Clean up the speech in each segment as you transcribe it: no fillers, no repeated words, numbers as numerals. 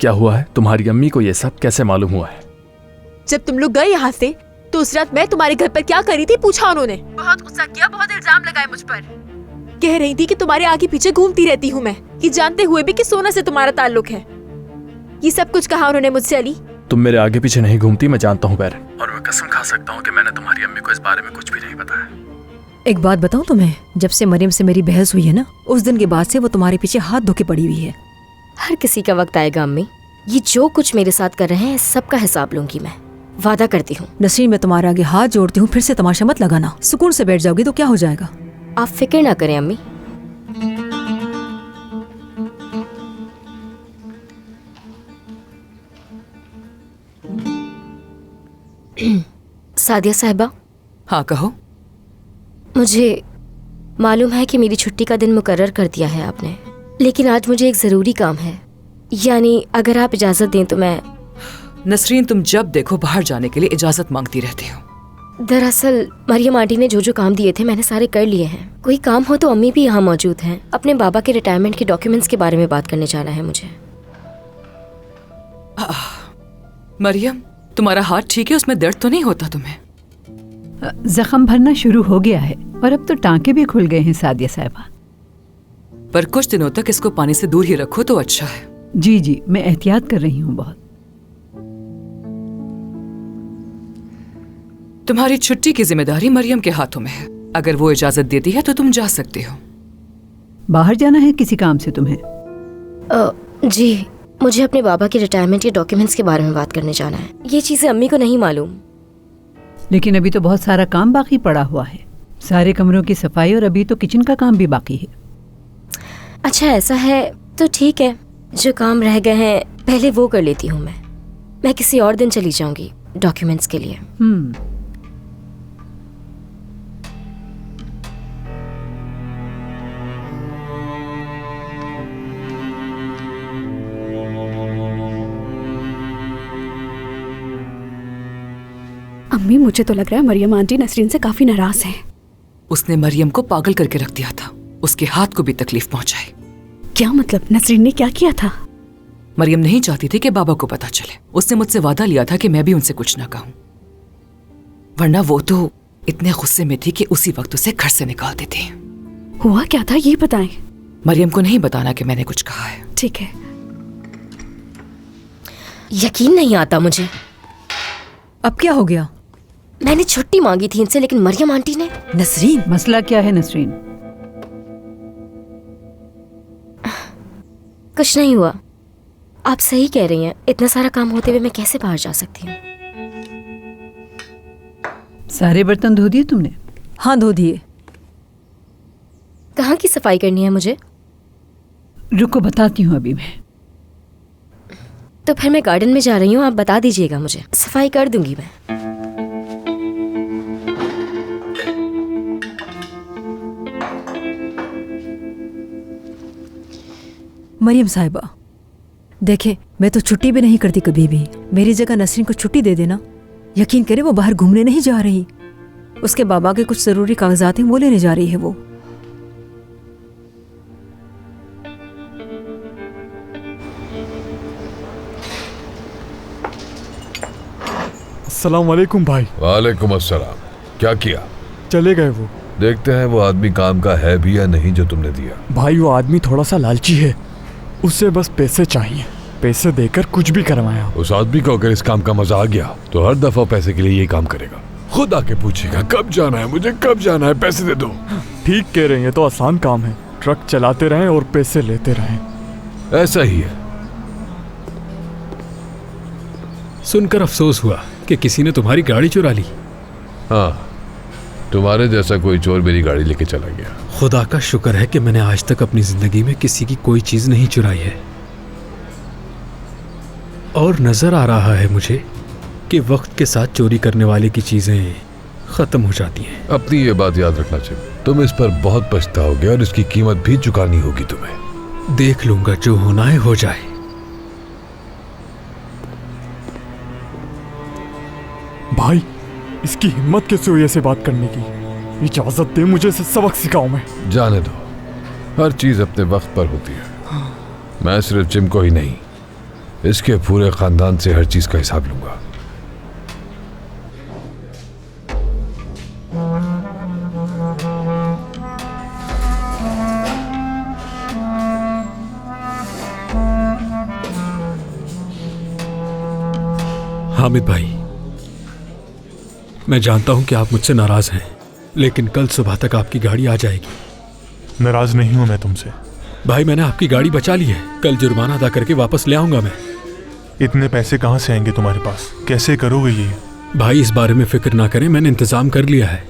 क्या हुआ है? तुम्हारी अम्मी को ये सब कैसे मालूम हुआ है? जब तुम लोग गए यहाँ से तो उस रात मैं तुम्हारे घर पर क्या करी थी पूछा उन्होंने। बहुत गुस्सा किया, बहुत इल्जाम लगाए मुझ पर। कह रही थी कि तुम्हारे आगे पीछे घूमती रहती हूँ मैं, कि जानते हुए भी कि सोना से तुम्हारा ताल्लुक है। ये सब कुछ कहा उन्होंने मुझसे अली। तुम मेरे आगे पीछे नहीं घूमती, मैं जानता हूँ बैरन, और मैं कसम खा सकता हूँ कि मैंने तुम्हारी अम्मी को इस बारे में कुछ भी नहीं बताया। एक बात बताऊं तुम्हें, जब से मरियम से मेरी बहस हुई है ना, उस दिन के बाद से वो तुम्हारे पीछे हाथ धो के पड़ी हुई है। हर किसी का वक्त आएगा अम्मी। ये जो कुछ मेरे साथ कर रहे हैं सबका हिसाब लूंगी मैं, वादा करती हूँ। नसरीन, मैं तुम्हारे आगे हाथ जोड़ती हूँ, फिर से तमाशा मत लगाना। सुकून से बैठ जाओगी तो क्या हो जाएगा। आप फिक्र ना करें अम्मी। सादिया साहिबा। हाँ कहो। मुझे मालूम है कि मेरी छुट्टी का दिन मुकर्रर कर दिया है आपने, लेकिन आज मुझे एक ज़रूरी काम है। यानी अगर आप इजाज़त दें तो मैं। नसरीन, तुम जब देखो बाहर जाने के लिए इजाज़त मांगती रहती हो। दरअसल मरियम आंटी ने जो जो काम दिए थे मैंने सारे कर लिए हैं। कोई काम हो तो अम्मी भी यहाँ मौजूद हैं। अपने बाबा के रिटायरमेंट के डॉक्यूमेंट्स के बारे में बात करने जाना है मुझे। मरियम, तुम्हारा हाथ ठीक है? उसमें दर्द तो नहीं होता तुम्हें? जख्म भरना शुरू हो गया है और अब तो टांके भी खुल गए हैं सादिया साहिबा। पर कुछ दिनों तक इसको पानी से दूर ही रखो तो अच्छा है। जी जी, मैं एहतियात कर रही हूँ बहुत। तुम्हारी छुट्टी की जिम्मेदारी मरियम के हाथों में है। अगर वो इजाजत देती है तो तुम जा सकती हो। बाहर जाना है किसी काम से तुम्हें? जी, मुझे अपने बाबा के रिटायरमेंट के डॉक्यूमेंट्स के बारे में बात करने जाना है। ये चीज़ें अम्मी को नहीं मालूम। लेकिन अभी तो बहुत सारा काम बाकी पड़ा हुआ है, सारे कमरों की सफाई, और अभी तो किचन का काम भी बाकी है। अच्छा ऐसा है तो ठीक है, जो काम रह गए हैं पहले वो कर लेती हूँ मैं किसी और दिन चली जाऊंगी डॉक्यूमेंट्स के लिए। अम्मी, मुझे तो लग रहा है मरियम आंटी नसरीन से काफी नाराज हैं। उसने मरियम को पागल करके रख दिया था, उसके हाथ को भी तकलीफ पहुंचाई। क्या मतलब? नसरीन ने क्या किया था? मरियम नहीं चाहती थी कि बाबा को पता चले। उसने मुझसे वादा लिया था कि मैं भी उनसे कुछ ना कहूं, वरना वो तो इतने गुस्से में थी कि उसी वक्त उसे घर से निकाल देती। हुआ क्या था ये बताएं। मरियम को नहीं बताना कि मैंने कुछ कहा है। ठीक है। यकीन नहीं आता मुझे। अब क्या हो गया? मैंने छुट्टी मांगी थी इनसे, लेकिन मरियम आंटी ने। नसरीन, मसला क्या है नसरीन? कुछ नहीं हुआ। आप सही कह रही हैं, इतना सारा काम होते हुए मैं कैसे बाहर जा सकती हूँ। सारे बर्तन धो दिए तुमने? हाँ, धो दिए। कहाँ की सफाई करनी है मुझे? रुको बताती हूँ अभी मैं। तो फिर मैं गार्डन में जा रही हूँ, आप बता दीजिएगा मुझे, सफाई कर दूंगी मैं। मरियम साहिबा, देखें, मैं तो छुट्टी भी नहीं करती कभी भी। मेरी जगह नसरीन को छुट्टी दे देना। यकीन करें, वो बाहर घूमने नहीं जा रही। उसके बाबा के कुछ जरूरी कागजात हैं, वो लेने जा रही है वो। अस्सलाम वालेकुम भाई। वालेकुम अस्सलाम। क्या किया? चले गए वो। देखते हैं वो आदमी काम का है भी या नहीं जो तुमने दिया। भाई वो आदमी थोड़ा सा लालची है, उससे बस पैसे चाहिए। पैसे देकर कुछ भी करवाया। उस आदमी को अगर इस काम का मजा आ गया तो हर दफा पैसे के लिए ये काम करेगा। खुद आके पूछेगा कब जाना है, मुझे कब जाना है, पैसे दे दो। ठीक कह रहे हैं, तो आसान काम है। ट्रक चलाते रहें और पैसे लेते रहें। ऐसा ही है। सुनकर अफसोस हुआ कि किसी ने तुम्हारी गाड़ी चुरा ली। हाँ, तुम्हारे जैसा कोई चोर मेरी गाड़ी लेके चला गया। खुदा का शुक्र है कि मैंने आज तक अपनी जिंदगी में किसी की कोई चीज नहीं चुराई है। और नजर आ रहा है मुझे कि वक्त के साथ चोरी करने वाले की चीजें खत्म हो जाती हैं। अपनी ये बात याद रखना चाहिए। तुम इस पर बहुत पछताओगे और इसकी कीमत भी चुकानी होगी तुम्हें। देख लूंगा, जो होना है हो जाए। भाई, इसकी हिम्मत कैसे हुई ऐसे बात करने की? इजाजत दे मुझे, इसे सबक सिखाऊं मैं। जाने दो, हर चीज अपने वक्त पर होती है। मैं सिर्फ जिम को ही नहीं, इसके पूरे खानदान से हर चीज का हिसाब लूंगा। हामिद भाई, मैं जानता हूं कि आप मुझसे नाराज हैं, लेकिन कल सुबह तक आपकी गाड़ी आ जाएगी। नाराज नहीं हूं मैं तुमसे। भाई, मैंने आपकी गाड़ी बचा ली है, कल जुर्माना अदा करके वापस ले आऊंगा मैं। इतने पैसे कहाँ से आएंगे तुम्हारे पास? कैसे करोगे ये? भाई, इस बारे में फिक्र ना करें, मैंने इंतजाम कर लिया है।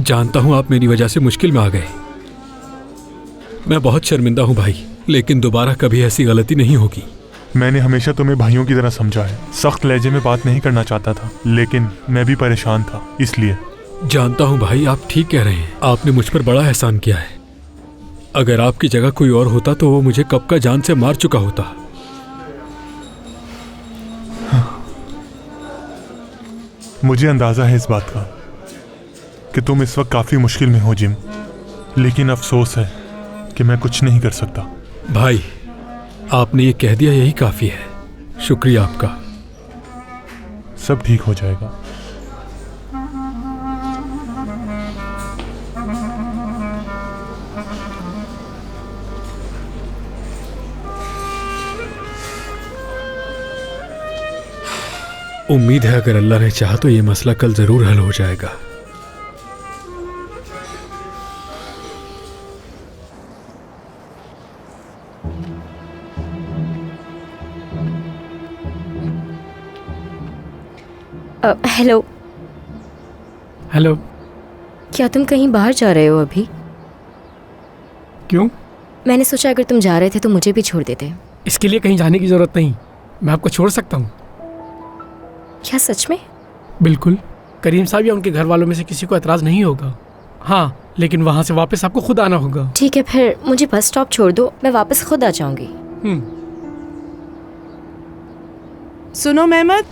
जानता हूं आप मेरी वजह से मुश्किल में आ गए। मैं बहुत शर्मिंदा हूं भाई, लेकिन दोबारा कभी ऐसी गलती नहीं होगी। मैंने हमेशा तुम्हें भाइयों की तरह समझा है। सख्त लहजे में बात नहीं करना चाहता था, लेकिन मैं भी परेशान था, इसलिए। जानता हूं भाई, आप ठीक कह रहे हैं। आपने मुझ पर बड़ा एहसान किया है। अगर आपकी जगह कोई और होता तो वो मुझे कब का जान से मार चुका होता। मुझे अंदाजा है इस बात का कि तुम इस वक्त काफी मुश्किल में हो जिम, लेकिन अफसोस है कि मैं कुछ नहीं कर सकता। भाई, आपने ये कह दिया, यही काफी है। शुक्रिया आपका। सब ठीक हो जाएगा। उम्मीद है अगर अल्लाह ने चाहा तो ये मसला कल जरूर हल हो जाएगा। हेलो। हेलो। क्या तुम कहीं बाहर जा रहे हो अभी? क्यों? मैंने सोचा अगर तुम जा रहे थे तो मुझे भी छोड़ देते। इसके लिए कहीं जाने की जरूरत नहीं, मैं आपको छोड़ सकता हूँ। क्या सच में? बिल्कुल। करीम साहब या उनके घर वालों में से किसी को एतराज नहीं होगा। हाँ, लेकिन वहाँ से वापस आपको खुद आना होगा। ठीक है, फिर मुझे बस स्टॉप छोड़ दो, मैं वापस खुद आ जाऊंगी। सुनो मेहमद,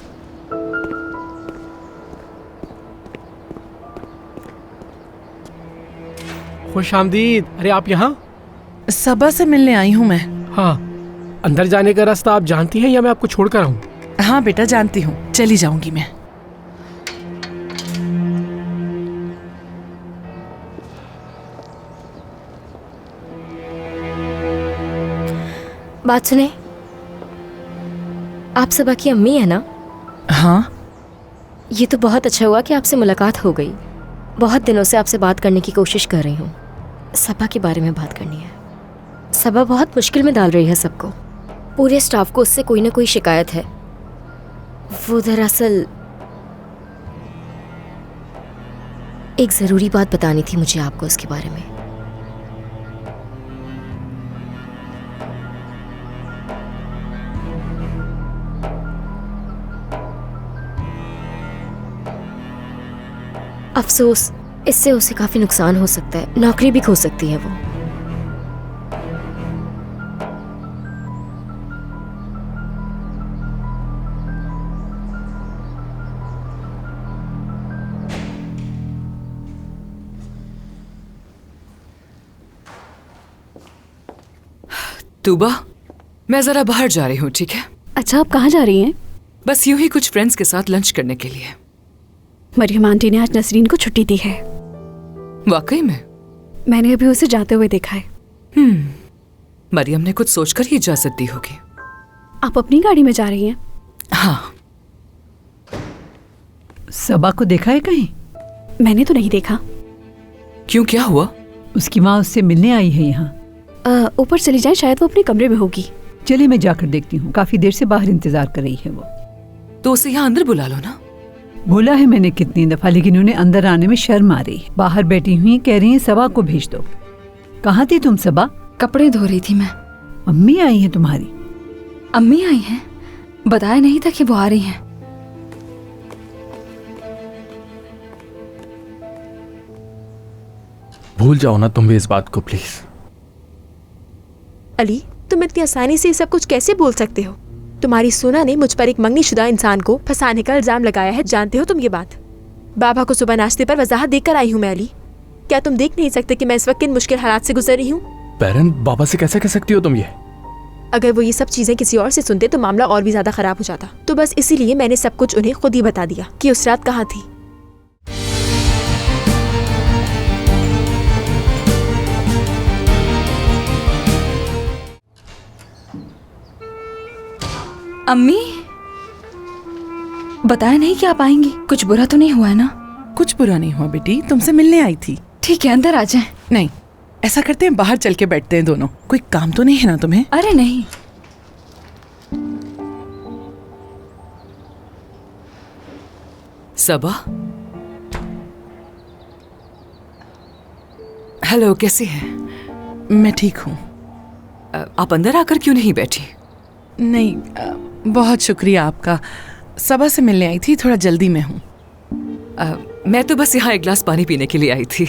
खुश आमदीद। अरे आप यहाँ? सबा से मिलने आई हूँ मैं। हाँ, अंदर जाने का रास्ता आप जानती हैं या मैं आपको छोड़कर आऊँ? हाँ बेटा, जानती हूँ, चली जाऊंगी मैं। बात सुने, आप सबा की अम्मी है ना? हाँ। ये तो बहुत अच्छा हुआ कि आपसे मुलाकात हो गई। बहुत दिनों से आपसे बात करने की कोशिश कर रही हूँ। सबा के बारे में बात करनी है। सबा बहुत मुश्किल में डाल रही है सबको। पूरे स्टाफ को उससे कोई ना कोई शिकायत है। वो दरअसल एक ज़रूरी बात बतानी थी मुझे आपको उसके बारे में। अफसोस, इससे उसे काफी नुकसान हो सकता है। नौकरी भी खो सकती है वो। तूबा, मैं जरा बाहर जा रही हूँ, ठीक है? अच्छा, आप कहाँ जा रही हैं? बस यूं ही कुछ फ्रेंड्स के साथ लंच करने के लिए। मरियम आंटी ने आज नसरीन को छुट्टी दी है। वाकई में? मैंने अभी उसे जाते हुए देखा है। मरियम ने कुछ सोचकर ही इजाजत दी होगी। आप अपनी गाड़ी में जा रही हैं? हाँ। सबा को देखा है कहीं? मैंने तो नहीं देखा। क्यों, क्या हुआ? उसकी माँ उससे मिलने आई है यहाँ। ऊपर चली जाए, शायद वो अपने कमरे में होगी। चलिए मैं जाकर देखती हूँ, काफी देर से बाहर इंतजार कर रही है वो। तो उसे यहाँ अंदर बुला लो ना। बोला है मैंने कितनी दफा, लेकिन उन्हें अंदर आने में शर्म आ रही है। बाहर बैठी हुई कह रही है सबा को भेज दो। कहाँ थी तुम सबा? कपड़े धो रही थी मैं। अम्मी आई है तुम्हारी? अम्मी आई हैं? बताया नहीं था कि वो आ रही हैं। भूल जाओ ना तुम भी इस बात को प्लीज। अली, तुम इतनी आसानी से ये सब कुछ कैसे बोल सकते हो? तुम्हारी सोना ने मुझ पर एक मंगनीशुदा इंसान को फंसाने का इल्जाम लगाया है, जानते हो तुम ये बात? बाबा को सुबह नाश्ते पर वजाहत देकर आई हूँ मैं। अली, क्या तुम देख नहीं सकते कि मैं इस वक्त किन मुश्किल हालात से गुजर रही हूँ? बैरन, बाबा से कैसे कह सकती हो तुम ये? अगर वो ये सब चीजें किसी और से सुनते तो मामला और भी ज्यादा खराब हो जाता। तो बस इसीलिए मैंने सब कुछ उन्हें खुद ही बता दिया कि उस रात कहाँ थी। अम्मी बताया नहीं कि आप आएंगी। कुछ बुरा तो नहीं हुआ है ना? कुछ बुरा नहीं हुआ बेटी, तुमसे मिलने आई थी। ठीक है, अंदर आ जाएं। नहीं, ऐसा करते हैं बाहर चल के बैठते हैं दोनों। कोई काम तो नहीं है ना तुम्हें? अरे नहीं। सबा, हेलो, कैसी हैं? मैं ठीक हूँ। आप अंदर आकर क्यों नहीं बैठी? नहीं, बहुत शुक्रिया आपका। सबा से मिलने आई थी, थोड़ा जल्दी में हूँ। मैं तो बस यहाँ एक गिलास पानी पीने के लिए आई थी।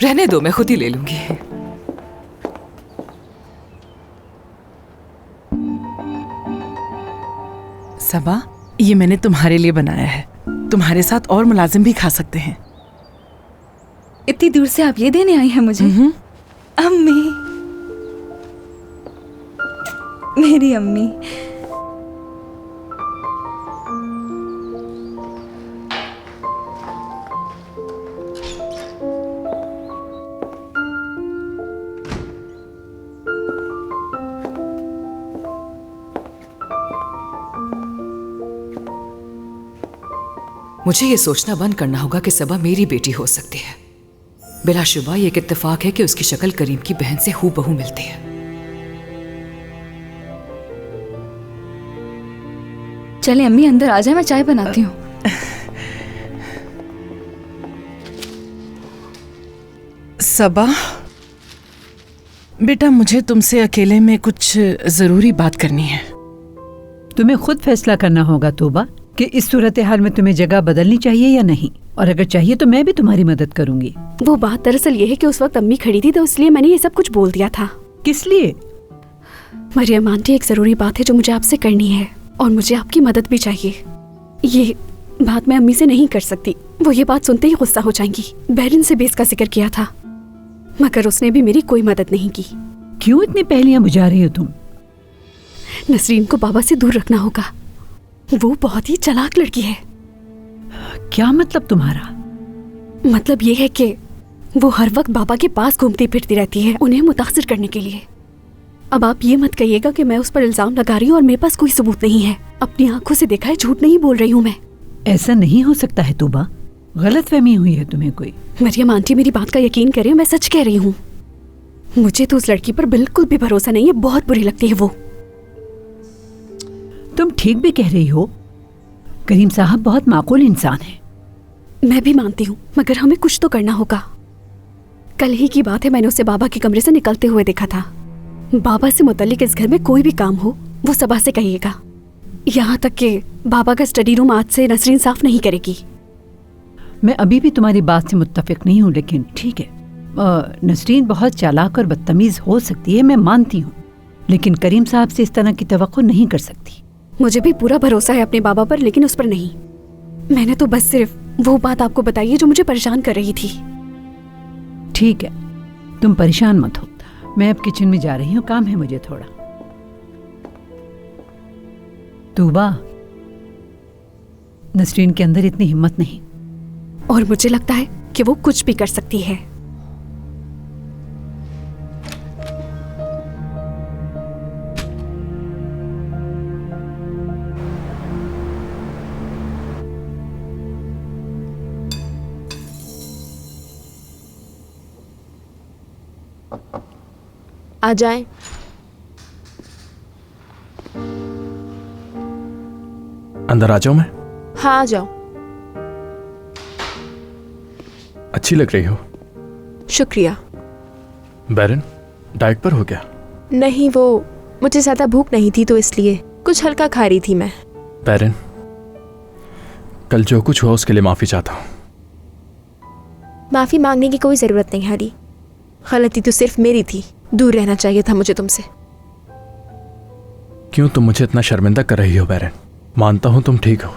रहने दो, मैं खुद ही ले लूंगी। सबा, ये मैंने तुम्हारे लिए बनाया है। तुम्हारे साथ और मुलाजिम भी खा सकते हैं। इतनी दूर से आप ये देने आई हैं मुझे? अम्मी, मेरी अम्मी। मुझे ये सोचना बंद करना होगा कि सबा मेरी बेटी हो सकती है। बिलाशुबा ये एक इत्तेफाक है कि उसकी शक्ल करीम की बहन से हूबहू मिलती है। चले अम्मी, अंदर आ जाए, मैं चाय बनाती हूँ। सबा बेटा, मुझे तुमसे अकेले में कुछ जरूरी बात करनी है। तुम्हें खुद फैसला करना होगा तोबा कि इस सूरत हाल में तुम्हें जगह बदलनी चाहिए या नहीं, और अगर चाहिए तो मैं भी तुम्हारी मदद करूंगी। वो बात दरअसल ये है कि उस वक्त अम्मी खड़ी थी तो इसलिए मैंने ये सब कुछ बोल दिया था। किस लिए? मरियम आंटी, एक जरूरी बात है जो मुझे आपसे करनी है और मुझे आपकी मदद भी चाहिए। ये बात मैं अम्मी से नहीं कर सकती, वो ये बात सुनते ही गुस्सा हो जाएंगी। बैरिन से भी इसका जिक्र किया था मगर उसने भी मेरी कोई मदद नहीं की। क्यों इतनी पहेलियां बुझा रही हो तुम? नसरीन को बाबा से दूर रखना होगा, वो बहुत ही चालाक लड़की है। क्या मतलब तुम्हारा? मतलब ये है कि वो हर वक्त बाबा के पास घूमती फिरती रहती है उन्हें मुतासिर करने के लिए। अब आप ये मत कहिएगा कि मैं उस पर इल्जाम लगा रही हूँ और मेरे पास कोई सबूत नहीं है। अपनी आंखों से देखा है, झूठ नहीं बोल रही हूँ मैं। ऐसा नहीं हो सकता है तोबा, गलतफहमी हुई है तुम्हें कोई। मरियम आंटी, मेरी बात का यकीन करें, मैं सच कह रही हूँ। मुझे तो उस लड़की पर बिल्कुल भी भरोसा नहीं है, बहुत बुरी लगती है वो। तुम ठीक भी कह रही हो, करीम साहब बहुत माकूल इंसान है। मैं भी मानती हूँ, मगर हमें कुछ तो करना होगा। कल ही की बात है, मैंने उसे बाबा के कमरे से निकलते हुए देखा था। बाबा से मुतल्लिक इस घर में कोई भी काम हो वो सबा से कहिएगा, यहाँ तक कि बाबा का स्टडी रूम आज से नसरीन साफ नहीं करेगी। मैं अभी भी तुम्हारी बात से मुत्तफिक नहीं हूँ, लेकिन ठीक है, नसरीन बहुत चालाक और बदतमीज हो सकती है, मैं मानती हूँ, लेकिन करीम साहब से इस तरह की तवक्को नहीं कर सकती। मुझे भी पूरा भरोसा है अपने बाबा पर, लेकिन उस पर नहीं। मैंने तो बस सिर्फ वो बात आपको बताई है जो मुझे परेशान कर रही थी। ठीक है, तुम परेशान मत हो, मैं अब किचन में जा रही हूँ, काम है मुझे थोड़ा। तूबा, नसरीन के अंदर इतनी हिम्मत नहीं, और मुझे लगता है कि वो कुछ भी कर सकती है। आ जाएं। अंदर आ जाऊं मैं? हाँ, आ जाओ। अच्छी लग रही हो। शुक्रिया। बैरन, डाइट पर हो क्या? नहीं, वो मुझे ज्यादा भूख नहीं थी तो इसलिए कुछ हल्का खा रही थी मैं। बैरन, कल जो कुछ हुआ उसके लिए माफी चाहता हूँ। माफी मांगने की कोई जरूरत नहीं हारी, गलती तो सिर्फ मेरी थी, दूर रहना चाहिए था मुझे तुमसे। क्यों तुम मुझे इतना शर्मिंदा कर रही हो बैरन? मानता हूं तुम ठीक हो,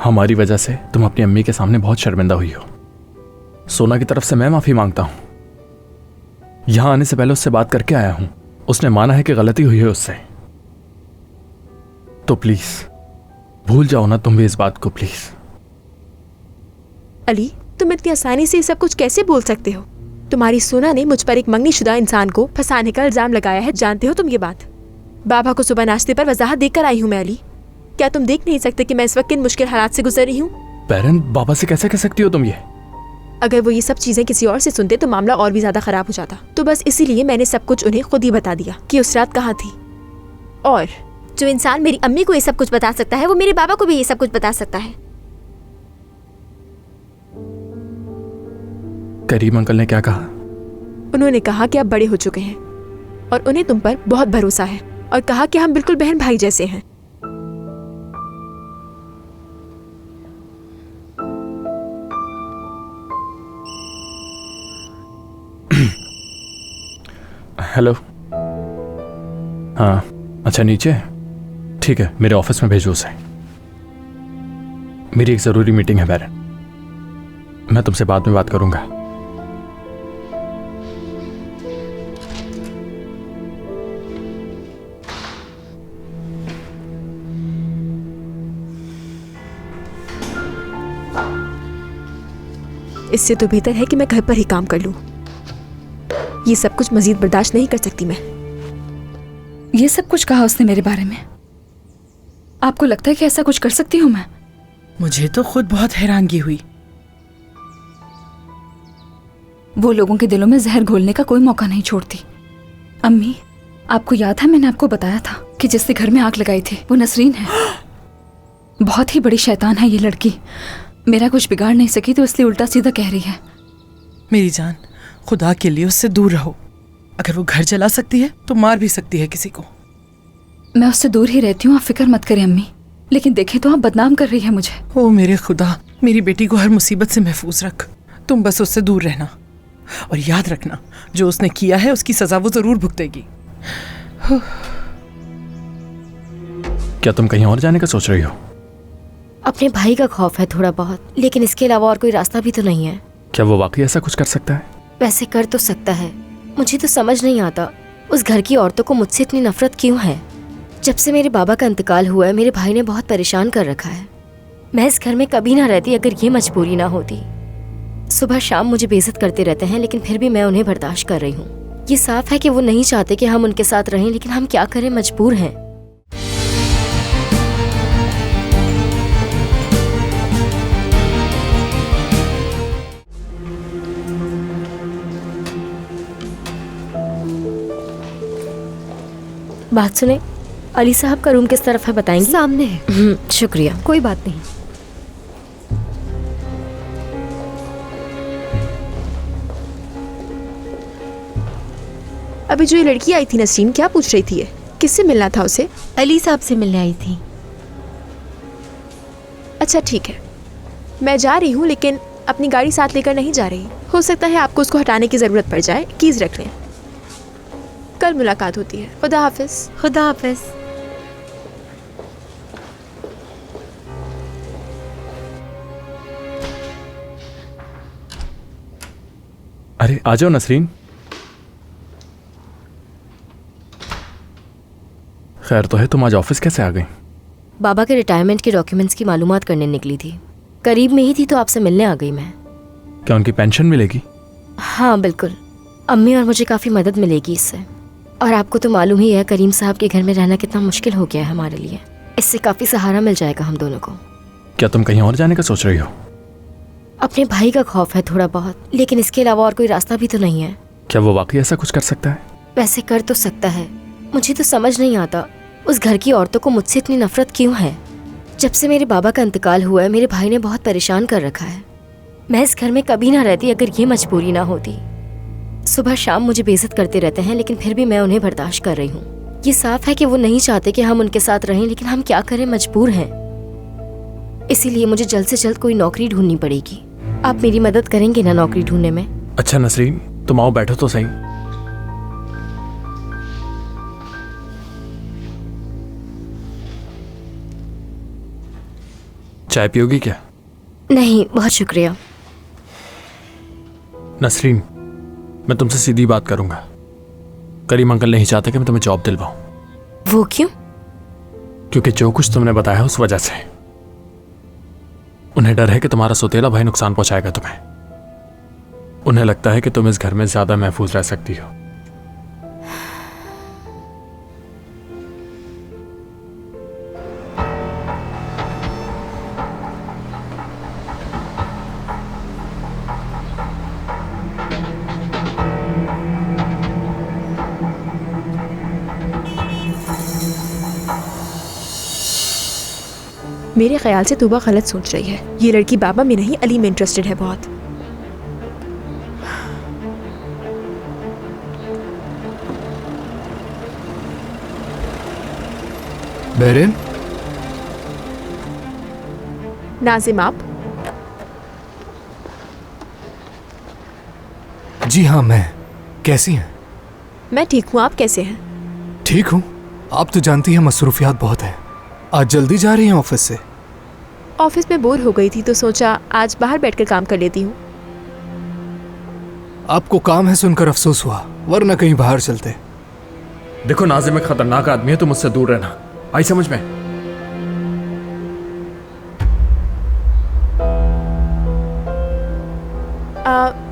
हमारी वजह से तुम अपनी अम्मी के सामने बहुत शर्मिंदा हुई हो। सोना की तरफ से मैं माफी मांगता हूं। यहां आने से पहले उससे बात करके आया हूं, उसने माना है कि गलती हुई है उससे। तो प्लीज भूल जाओ ना तुम भी इस बात को, प्लीज। अली, तुम इतनी आसानी से ये सब कुछ कैसे बोल सकते हो? तुम्हारी सोना ने मुझ पर एक मंगनीशुदा इंसान को फंसाने का इल्जाम लगाया है, जानते हो तुम ये बात? बाबा को सुबह नाश्ते पर वजाहत देकर आई हूँ मैं। अली, क्या तुम देख नहीं सकते कि मैं इस वक्त किन मुश्किल हालात से गुजर रही हूँ? बैरन, बाबा से कैसे कह सकती हो तुम ये? अगर वो ये सब चीजें किसी और से सुनते तो मामला और भी ज्यादा खराब हो जाता। तो बस इसीलिए मैंने सब कुछ उन्हें खुद ही बता दिया कि उस रात कहाँ थी। और जो इंसान मेरी अम्मी को ये सब कुछ बता सकता है, वो मेरे बाबा को भी ये सब कुछ बता सकता है। करीम अंकल ने क्या कहा? उन्होंने कहा कि आप बड़े हो चुके हैं और उन्हें तुम पर बहुत भरोसा है, और कहा कि हम बिल्कुल बहन भाई जैसे हैं। हेलो। हाँ, अच्छा नीचे है? ठीक है, मेरे ऑफिस में भेजो उसे। मेरी एक जरूरी मीटिंग है बैरन, मैं तुमसे बाद में बात करूंगा। इससे तो बेहतर है कि मैं घर पर ही काम कर लूं। ये सब कुछ मजीद बर्दाश्त नहीं कर सकती मैं। ये सब कुछ कहा उसने मेरे बारे में? आपको लगता है कि ऐसा कुछ कर सकती हूँ मैं? मुझे तो खुद बहुत हैरानगी हुई। वो लोगों के दिलों में जहर घोलने का कोई मौका नहीं छोड़ती। अम्मी, आपको याद है मैंने आपको बताया था कि जिससे घर में आग लगाई थी वो नसरीन है। बहुत ही बड़ी शैतान है ये लड़की। मेरा कुछ बिगाड़ नहीं सकी तो इसलिए उल्टा सीधा कह रही है। मेरी जान, खुदा के लिए उससे दूर रहो। अगर वो घर जला सकती है तो मार भी सकती है किसी को। मैं उससे दूर ही रहती हूँ, आप फिक्र मत करें अम्मी। लेकिन देखें तो आप बदनाम कर रही है मुझे। ओ मेरे खुदा, मेरी बेटी को हर मुसीबत से महफूज रख। तुम बस उससे दूर रहना और याद रखना, जो उसने किया है उसकी सजा वो जरूर भुगतेगी। क्या तुम कहीं और जाने का सोच रही हो? अपने भाई का खौफ है थोड़ा बहुत, लेकिन इसके अलावा और कोई रास्ता भी तो नहीं है। क्या वो वाकई ऐसा कुछ कर सकता है? वैसे कर तो सकता है, मुझे तो समझ नहीं आता उस घर की औरतों को मुझसे इतनी नफरत क्यों है। जब से मेरे बाबा का इंतकाल हुआ है मेरे भाई ने बहुत परेशान कर रखा है। मैं इस घर में कभी ना रहती अगर ये मजबूरी ना होती। सुबह शाम मुझे बेइज्जत करते रहते हैं, लेकिन फिर भी मैं उन्हें बर्दाश्त कर रही हूँ। ये साफ है कि वो नहीं चाहते कि हम उनके साथ रहें, लेकिन हम क्या करें, मजबूर हैं। बात सुने, अली साहब का रूम किस तरफ है बताएंगे? सामने है। शुक्रिया। कोई बात नहीं। अभी जो ये लड़की आई थी नसीम, क्या पूछ रही थी ये? किससे मिलना था उसे? अली साहब से मिलने आई थी। अच्छा ठीक है, मैं जा रही हूँ, लेकिन अपनी गाड़ी साथ लेकर नहीं जा रही। हो सकता है आपको उसको हटाने की जरूरत पड़ जाए। कीज रख लें, कल मुलाकात होती है। खुदा हाफिज। खुदा हाफिज। अरे आ जाओ नसरीन। खैर तो है, तुम आज ऑफिस कैसे आ गई? बाबा के रिटायरमेंट के डॉक्यूमेंट्स की मालूमात करने निकली थी। करीब में ही थी तो आपसे मिलने आ गई मैं। क्या उनकी पेंशन मिलेगी? हाँ बिल्कुल, अम्मी और मुझे काफ़ी मदद मिलेगी इससे। और आपको तो मालूम ही है करीम साहब के घर में रहना कितना मुश्किल हो गया है हमारे लिए। इससे काफ़ी सहारा मिल जाएगा हम दोनों को। क्या तुम कहीं और जाने का सोच रही हो? अपने भाई का खौफ है थोड़ा बहुत, लेकिन इसके अलावा और कोई रास्ता भी तो नहीं है। क्या वो वाकई ऐसा कुछ कर सकता है? वैसे कर तो सकता है, मुझे तो समझ नहीं आता उस घर की औरतों को मुझसे इतनी नफरत क्यों है। जब से मेरे बाबा का इंतकाल हुआ है मेरे भाई ने बहुत परेशान कर रखा है। मैं इस घर में कभी ना रहती अगर ये मजबूरी ना होती। सुबह शाम मुझे बेइज्जत करते रहते हैं, लेकिन फिर भी मैं उन्हें बर्दाश्त कर रही हूँ। ये साफ है कि वो नहीं चाहते कि हम उनके साथ रहें, लेकिन हम क्या करें, मजबूर हैं। इसीलिए मुझे जल्द से जल्द कोई नौकरी ढूंढनी पड़ेगी। आप मेरी मदद करेंगे ना नौकरी ढूंढने में? अच्छा नसरीन, तुम आओ, बैठो तो सही। चाय पियोगी क्या? नहीं बहुत शुक्रिया। नसरीन, मैं तुमसे सीधी बात करूंगा। करीम अंकल नहीं चाहते कि मैं तुम्हें जॉब दिलवाऊं। वो क्यों? क्योंकि जो कुछ तुमने बताया उस वजह से उन्हें डर है कि तुम्हारा सौतेला भाई नुकसान पहुंचाएगा तुम्हें। उन्हें लगता है कि तुम इस घर में ज्यादा महफूज रह सकती हो। मेरे ख्याल से तूबा गलत सोच रही है। ये लड़की बाबा में नहीं अली में इंटरेस्टेड है बहुत। बहरीन, नाजिम आप? जी हाँ मैं। कैसी हैं? मैं ठीक हूँ, आप कैसे हैं? ठीक हूँ। आप तो जानती हैं मसरूफियात बहुत हैं। आज जल्दी जा रही हैं ऑफिस से? ऑफिस में बोर हो गई थी तो सोचा आज बाहर बैठकर काम कर लेती हूँ। आपको काम है सुनकर अफसोस हुआ, वरना कहीं बाहर चलते। देखो नाजिम एक खतरनाक आदमी है, तुम मुझसे दूर रहना। आई समझ में?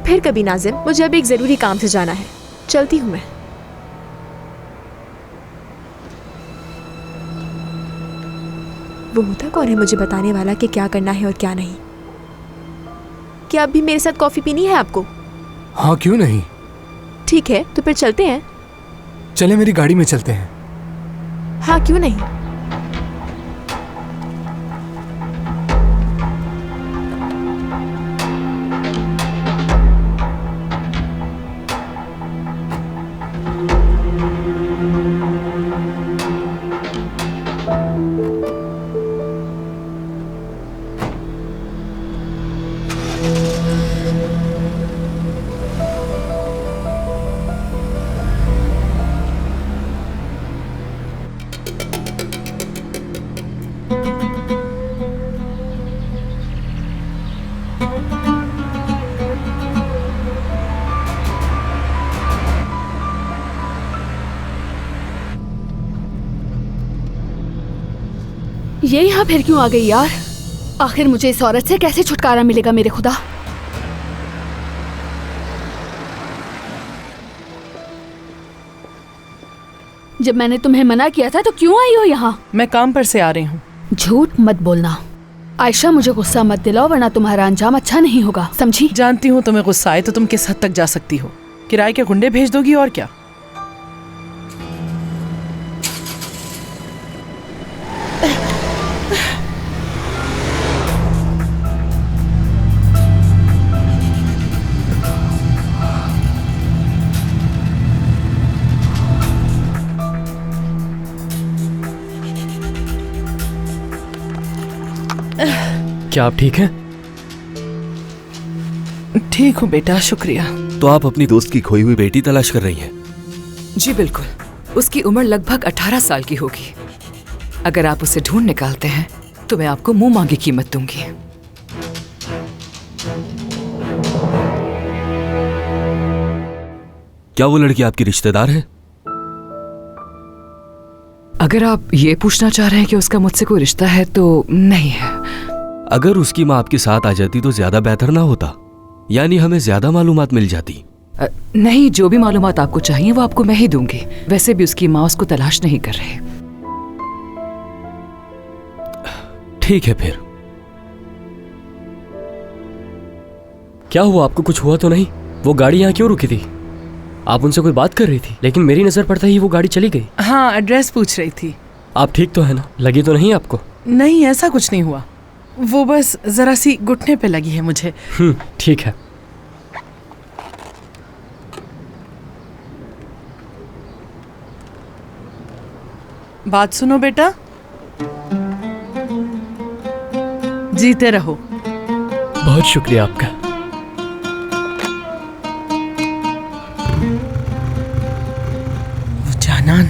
फिर कभी नाजिम, मुझे अब एक जरूरी काम से जाना है, चलती हूँ मैं। वो होता कौन है मुझे बताने वाला कि क्या करना है और क्या नहीं? क्या अब भी मेरे साथ कॉफी पीनी है आपको? हाँ क्यों नहीं। ठीक है तो फिर चलते हैं। चले मेरी गाड़ी में चलते हैं। हाँ क्यों नहीं। ये यहाँ फिर क्यों आ गई यार? आखिर मुझे इस औरत से कैसे छुटकारा मिलेगा मेरे खुदा? जब मैंने तुम्हें मना किया था तो क्यों आई हो यहाँ? मैं काम पर से आ रही हूँ। झूठ मत बोलना आयशा, मुझे गुस्सा मत दिलाओ वरना तुम्हारा अंजाम अच्छा नहीं होगा, समझी? जानती हूँ तुम्हें गुस्सा आए तो तुम किस हद तक जा सकती हो। किराए के गुंडे भेज दोगी और क्या। क्या आप ठीक हैं? ठीक हूँ बेटा, शुक्रिया। तो आप अपनी दोस्त की खोई हुई बेटी तलाश कर रही हैं? जी बिल्कुल। उसकी उम्र लगभग 18 साल की होगी। अगर आप उसे ढूंढ निकालते हैं तो मैं आपको मुंह मांगी कीमत दूंगी। क्या वो लड़की आपकी रिश्तेदार है? अगर आप ये पूछना चाह रहे हैं कि उसका मुझसे कोई रिश्ता है तो नहीं है। अगर उसकी माँ आपके साथ आ जाती तो ज्यादा बेहतर ना होता, यानी हमें ज्यादा मालूमात मिल जाती। नहीं, जो भी मालूमात आपको चाहिए वो आपको मैं ही दूंगी। वैसे भी उसकी माँ उसको तलाश नहीं कर रहे। ठीक है फिर। क्या हुआ, आपको कुछ हुआ तो नहीं? वो गाड़ी यहाँ क्यों रुकी थी? आप उनसे कोई बात कर रही थी, लेकिन मेरी नजर पड़ता ही वो गाड़ी चली गई। हाँ, एड्रेस पूछ रही थी। आप ठीक तो है ना? लगी तो नहीं आपको? नहीं, ऐसा कुछ नहीं हुआ। वो बस जरा सी घुटने पे लगी है मुझे। ठीक है। बात सुनो बेटा, जीते रहो। बहुत शुक्रिया आपका। वो जानान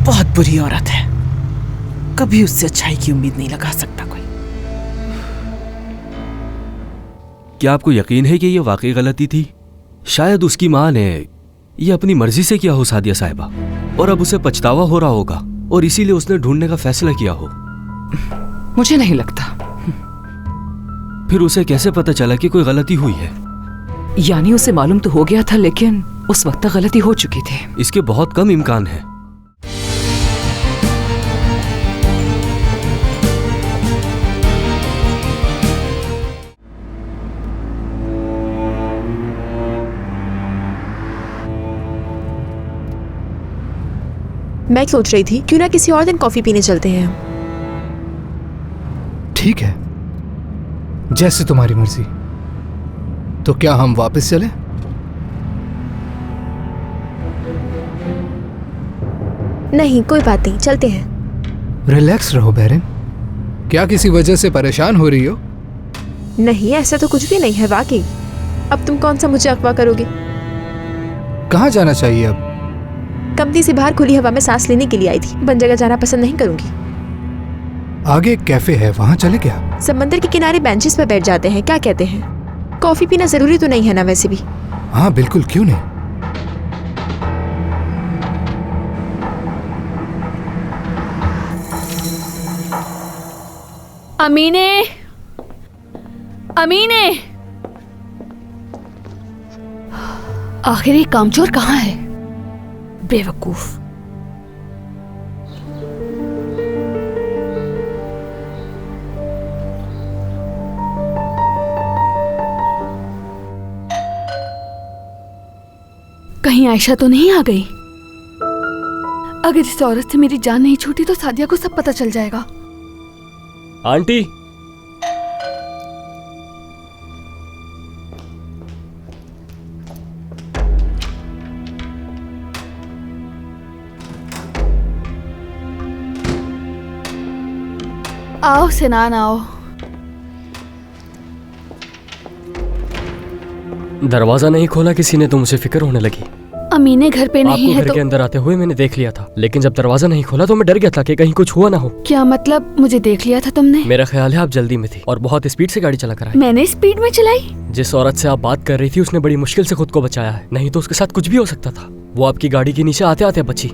बहुत बुरी औरत है, कभी उससे अच्छाई की उम्मीद नहीं लगा सकता कोई। क्या आपको यकीन है कि ये वाकई गलती थी? शायद उसकी माँ ने ये अपनी मर्जी से किया हो सादिया साहिबा, और अब उसे पछतावा हो रहा होगा और इसीलिए उसने ढूंढने का फैसला किया हो। मुझे नहीं लगता। फिर उसे कैसे पता चला कि कोई गलती हुई है? यानी उसे मालूम तो हो गया था, लेकिन उस वक्त तक गलती हो चुकी थी। इसके बहुत कम इम्कान है। मैं सोच रही थी क्यों ना किसी और दिन कॉफी पीने चलते हैं। ठीक है, जैसे तुम्हारी मर्जी। तो क्या हम वापस चले? नहीं, कोई बात नहीं, चलते हैं। रिलैक्स रहो बैरन। क्या किसी वजह से परेशान हो रही हो? नहीं, ऐसा तो कुछ भी नहीं है वाकई। अब तुम कौन सा मुझे अगवा करोगे? कहाँ जाना चाहिए अब? कंपनी से बाहर खुली हवा में सांस लेने के लिए आई थी। बंद जगह जाना पसंद नहीं करूंगी। आगे एक कैफे है, वहां चले क्या? समंदर के किनारे बेंचेस पर बैठ जाते हैं, क्या कहते हैं? कॉफी पीना जरूरी तो नहीं है ना वैसे भी। हाँ बिल्कुल, क्यों नहीं। अमीने, अमीने, आखिर ये कामचोर कहाँ है? बेवकूफ। कहीं आयशा तो नहीं आ गई? अगर इस औरत से मेरी जान नहीं छूटी तो सादिया को सब पता चल जाएगा। आंटी, आओ सिनान, आओ। दरवाजा नहीं खोला किसी ने तो मुझे फिक्र होने लगी। अमीने घर पे नहीं आपको है घर तो के अंदर आते हुए मैंने देख लिया था, लेकिन जब दरवाजा नहीं खोला तो मैं डर गया था कि कहीं कुछ हुआ ना हो। क्या मतलब? मुझे देख लिया था तुमने? मेरा ख्याल है आप जल्दी में थी और बहुत स्पीड से गाड़ी चला कर आई। मैंने स्पीड में चलाई? जिस औरत से आप बात कर रही थी उसने बड़ी मुश्किल से खुद को बचाया है, नहीं तो उसके साथ कुछ भी हो सकता था। वो आपकी गाड़ी के नीचे आते आते बची।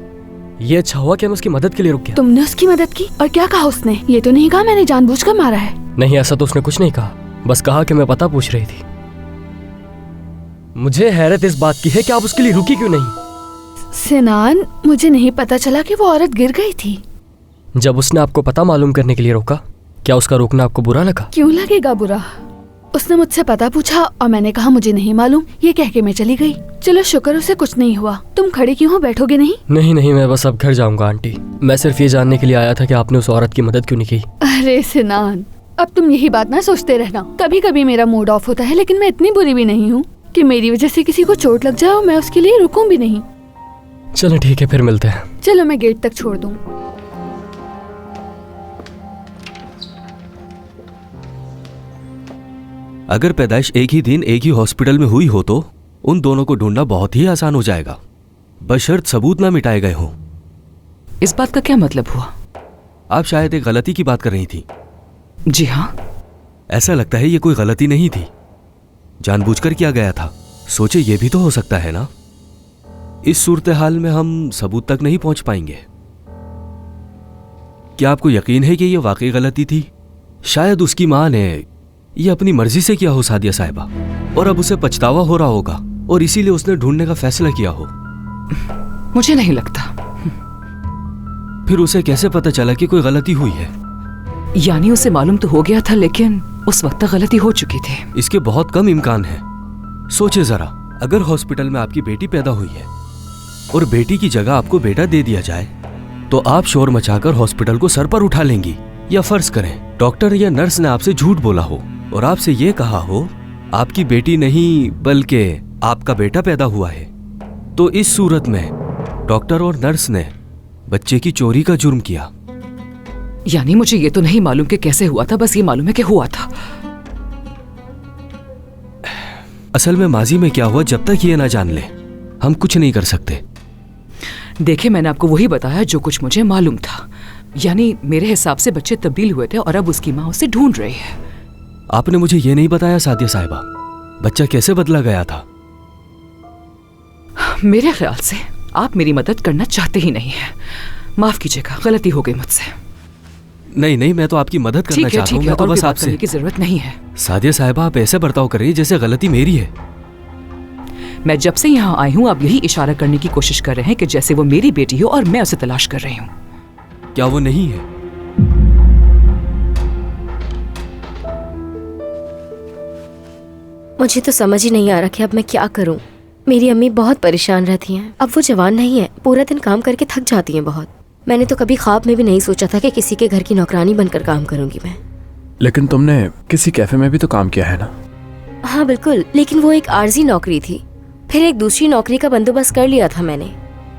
ये अच्छा हुआ कि मैं उसकी मदद के लिए रुक गया। तुमने उसकी मदद की? और क्या कहा उसने? ये तो नहीं कहा मैंने जानबूझकर मारा है। नहीं, ऐसा तो उसने कुछ नहीं कहा, बस कहा कि मैं पता पूछ रही थी। मुझे हैरत इस बात की है कि आप उसके लिए रुकी क्यों नहीं? सिनान, मुझे नहीं पता चला कि वो औरत गिर गई थी। जब उसने आपको पता मालूम करने के लिए रोका, क्या उसका रोकना आपको बुरा लगा? क्यों लगेगा बुरा? उसने मुझसे पता पूछा और मैंने कहा मुझे नहीं मालूम, ये कह के मैं चली गई। चलो शुक्र उसे कुछ नहीं हुआ। तुम खड़े क्यों हो? बैठोगे नहीं? नहीं नहीं, मैं बस अब घर जाऊंगा आंटी। मैं सिर्फ ये जानने के लिए आया था कि आपने उस औरत की मदद क्यों नहीं की। अरे सिनान, अब तुम यही बात ना सोचते रहना। कभी कभी मेरा मूड ऑफ होता है, लेकिन मैं इतनी बुरी भी नहीं हूँ कि मेरी वजह से किसी को चोट लग जाए और मैं उसके लिए रुकूं भी नहीं। चलो ठीक है, फिर मिलते हैं। चलो मैं गेट तक छोड़ दूं। अगर पैदाइश एक ही दिन एक ही हॉस्पिटल में हुई हो तो उन दोनों को ढूंढना बहुत ही आसान हो जाएगा, बशर्त सबूत ना मिटाए गए हों। इस बात का क्या मतलब हुआ? आप शायद एक गलती की बात कर रही थी। जी हाँ। ऐसा लगता है ये कोई गलती नहीं थी, जानबूझकर किया गया था। सोचे ये भी तो हो सकता है ना। इस सूरत हाल में हम सबूत तक नहीं पहुंच पाएंगे। क्या आपको यकीन है कि ये वाकई गलती थी? शायद उसकी मां ने ये अपनी मर्जी से किया हो सादिया साहिबा, और अब उसे पछतावा हो रहा होगा और इसीलिए उसने ढूंढने का फैसला किया हो। मुझे नहीं लगता। फिर उसे कैसे पता चला कि कोई गलती हुई है? यानी उसे मालूम तो हो गया था, लेकिन उस वक्त तक गलती हो चुकी थी। इसके बहुत कम इम्कान है। सोचे जरा, अगर हॉस्पिटल में आपकी बेटी पैदा हुई है और बेटी की जगह आपको बेटा दे दिया जाए, तो आप शोर मचाकर हॉस्पिटल को सर पर उठा लेंगी। या फर्ज करें डॉक्टर या नर्स ने आपसे झूठ बोला हो और आपसे ये कहा हो आपकी बेटी नहीं बल्कि आपका बेटा पैदा हुआ है, तो इस सूरत में डॉक्टर और नर्स ने बच्चे की चोरी का जुर्म किया। यानी मुझे ये तो नहीं मालूम कि कैसे हुआ था, बस ये मालूम है कि हुआ था। असल में माजी में क्या हुआ जब तक ये ना जान ले हम कुछ नहीं कर सकते। देखे, मैंने आपको वही बताया जो कुछ मुझे मालूम था। यानी मेरे हिसाब से बच्चे तब्दील हुए थे और अब उसकी माँ उसे ढूंढ रही है। आपने मुझे ये नहीं बताया सादिया साहिबा, बच्चा कैसे बदला गया था? मेरे ख्याल से आप मेरी मदद करना चाहते ही नहीं हैं। माफ कीजिएगा, गलती हो गई मुझसे। नहीं नहीं, मैं तो आपकी मदद करना चाहता हूँ। मैं तो बस आपसे की जरूरत नहीं है। सादिया साहिबा, आप ऐसे बर्ताव कर रही है जैसे गलती मेरी है। मैं जब से यहाँ आई हूँ आप यही इशारा करने की कोशिश कर रहे हैं कि जैसे वो मेरी बेटी हो और मैं उसे तलाश कर रही हूँ। क्या वो नहीं है? मुझे तो समझ ही नहीं आ रहा कि अब मैं क्या करूं। मेरी अम्मी बहुत परेशान रहती हैं। अब वो जवान नहीं है, पूरा दिन काम करके थक जाती हैं बहुत। मैंने तो कभी ख्वाब में भी नहीं सोचा था कि किसी के घर की नौकरानी बनकर काम करूंगी मैं। लेकिन तुमने किसी कैफे में भी तो काम किया है ना? हाँ बिल्कुल, लेकिन वो एक आर्जी नौकरी थी। फिर एक दूसरी नौकरी का बंदोबस्त कर लिया था मैंने।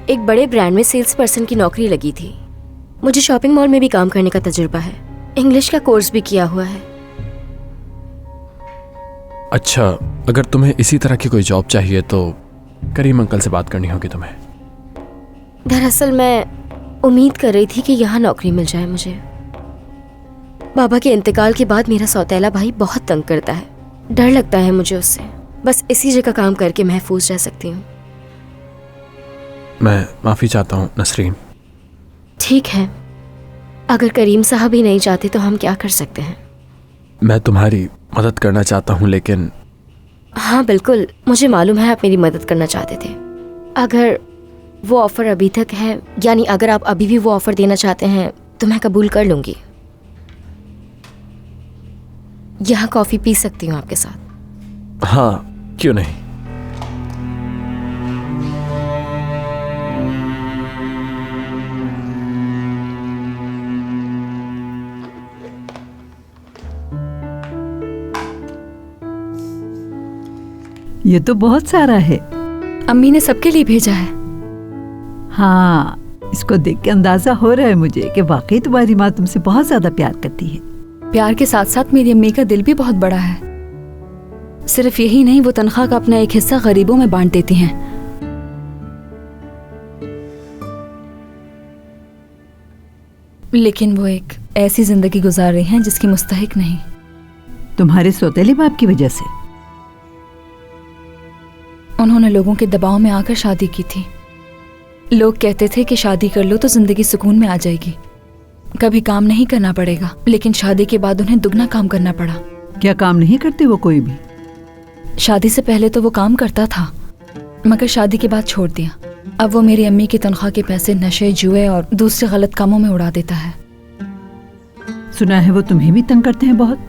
एक बड़े ब्रांड में सेल्स पर्सन की नौकरी लगी थी। मुझे शॉपिंग मॉल में भी काम करने का तजुर्बा है। इंग्लिश का कोर्स भी किया हुआ है। अच्छा, अगर तुम्हें इसी तरह की कोई जॉब चाहिए तो करीम अंकल से बात करनी होगी तुम्हें। दरअसल मैं उम्मीद कर रही थी कि यहाँ नौकरी मिल जाए मुझे। बाबा के इंतकाल के बाद मेरा सौतेला भाई बहुत तंग करता है। डर लगता है मुझे उससे। बस इसी जगह काम करके महफूज रह सकती हूँ। मैं माफ़ी चाहता हूँ नसरीन। ठीक है, अगर करीम साहब ही नहीं चाहते तो हम क्या कर सकते हैं। मैं तुम्हारी मदद करना चाहता हूँ, लेकिन हाँ बिल्कुल, मुझे मालूम है आप मेरी मदद करना चाहते थे। अगर वो ऑफर अभी तक है, यानी अगर आप अभी भी वो ऑफर देना चाहते हैं तो मैं कबूल कर लूंगी। यहाँ कॉफी पी सकती हूँ आपके साथ। हाँ, क्यों नहीं। ये तो बहुत सारा है। अम्मी ने सबके लिए भेजा है। हाँ, इसको देख के अंदाजा हो रहा है मुझे कि वाकई तुम्हारी माँ तुमसे बहुत ज्यादा प्यार करती है। प्यार के साथ साथ मेरी अम्मी का दिल भी बहुत बड़ा है। सिर्फ यही नहीं, वो तनख्वाह का अपना एक हिस्सा गरीबों में बांट देती हैं। लेकिन वो एक ऐसी जिंदगी गुजार रही हैं जिसकी मुस्तहिक नहीं। तुम्हारे सौतेले बाप की वजह से? उन्होंने लोगों के दबाव में आकर शादी की थी। लोग कहते थे कि शादी कर लो तो जिंदगी सुकून में आ जाएगी, कभी काम नहीं करना पड़ेगा। लेकिन शादी के बाद उन्हें दुगना काम करना पड़ा। क्या काम नहीं करते वो कोई भी? शादी से पहले तो वो काम करता था, मगर शादी के बाद छोड़ दिया। अब वो मेरी अम्मी की तनख्वाह के पैसे नशे, जुए और दूसरे गलत कामों में उड़ा देता है। सुना है वो तुम्हें भी तंग करते हैं बहुत।